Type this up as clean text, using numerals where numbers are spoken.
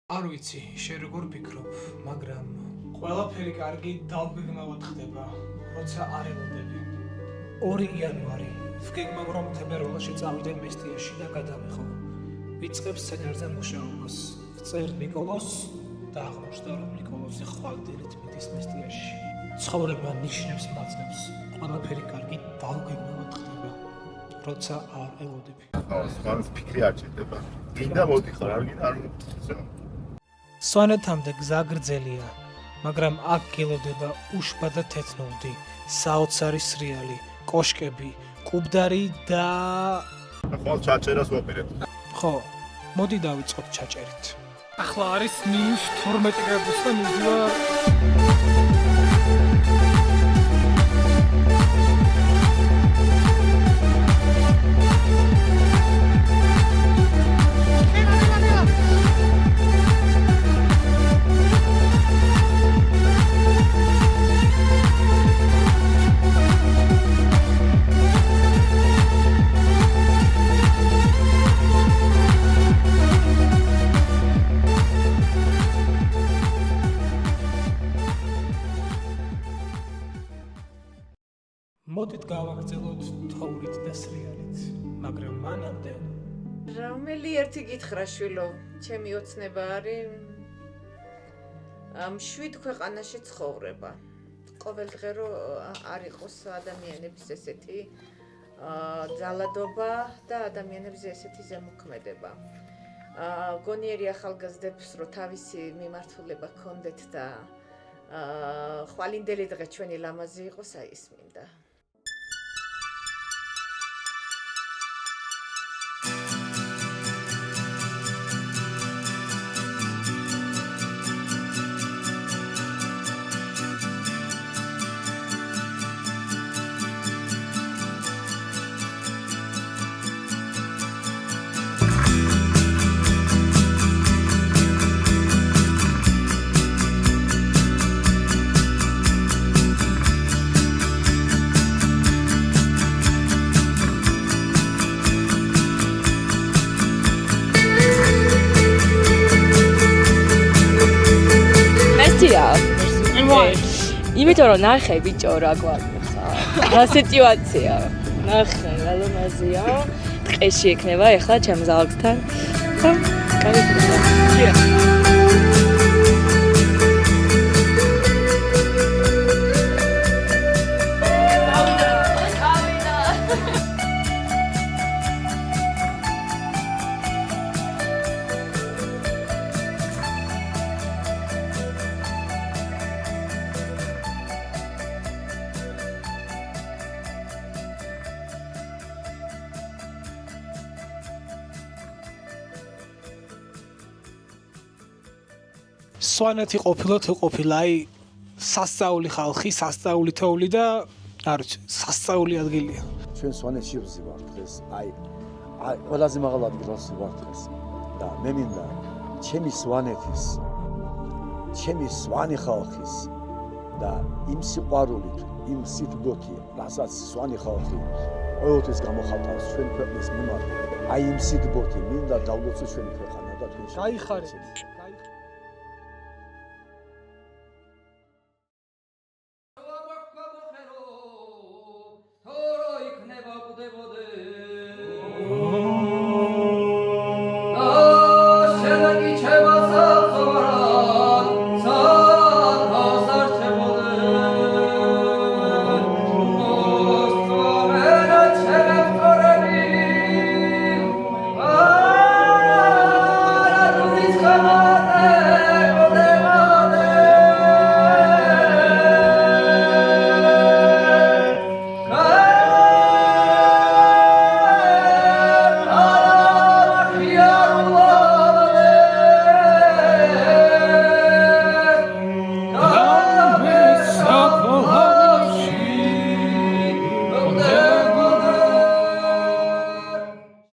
არ ვიცი, შენ როგორ ფიქრობ, მაგრამ ყველაფერი კარგი დავგეგმავად ხდება, როცა არ ელოდები. 2 იანვარი. ვგეგმავ, რომ თებერვალში წავიდე მესტიაში და გადავიხო. ვიწყებ სცენარზე მუშაობას. ვწერ ნიკოლოს და აღმოჩნდა, რომ ნიკოლოზი ხვალდერით მიდის მესტიაში. ცხოვრება ნიშნებს მაძლევს. ყველაფერი კარგი დავგეგმავად ხდება, როცა არ ელოდები. სხვანს ფიქრი არ ჭირდება. გინდა მოდიხარ, არ გინდა არ მოდიხარ. სვანეთამდე გზა გრძელია, მაგრამ აქ გელოდება უშბა და თეთნოლდი, საოცარი სრიალი, კოშკები, კუბდარი და ახლა ჩაჭერას ვაპირებ. ხო, მოდი დავიწყოთ ჩაჭერით. ახლა არის -12 გრადუსი და მიდივარ მოდით გავაგრძელოთ თოვლით და სრიალით, მაგრამ მანამდე რომელი ერთი გითხრა შვილო, ჩემი ოცნება არის ამ 7 ქვეყანაში ცხოვრება. ყოველდღე რომ არ იყოს ადამიანების ესეთი ძალადობა და ადამიანების ესეთი ზემოქმედება. გონიერი ახალგაზრდებს რომ თავისი მიმართულება ქონდეთ და ხვალინდელი დღე ჩვენი ლამაზი იყოს, აი ეს მინდა. იმიტომ რომ ნახე ბიჭო რა გვაქვს რა სიტუაცია ნახე რა ლამაზია ტყეში ექნება ეხლა ჩემს ზალგთან და გავიგე სვანეთი ყოფილა თუ ყოფილა, აი სასწაული ხალხი, სასწაული თოვლი და არ ვიცი, სასწაული ადგილია. ჩვენ სვანეთში ვზივართ დღეს, აი ყველაზე მაღალ ადგილას ვზივართ დღეს და მე მინდა ჩემი სვანეთის, ჩემი სვანი ხალხის და იმ სიყვარულით, იმ სიტყვით, რასაც სვანი ხალხი ყოველთვის გამოხატავს ჩვენ ქვეყნის მიმართ, აი იმ სიტყვით მინდა დავლოცოთ ჩვენი ქვეყანა და ჩვენ გაიხარეთ.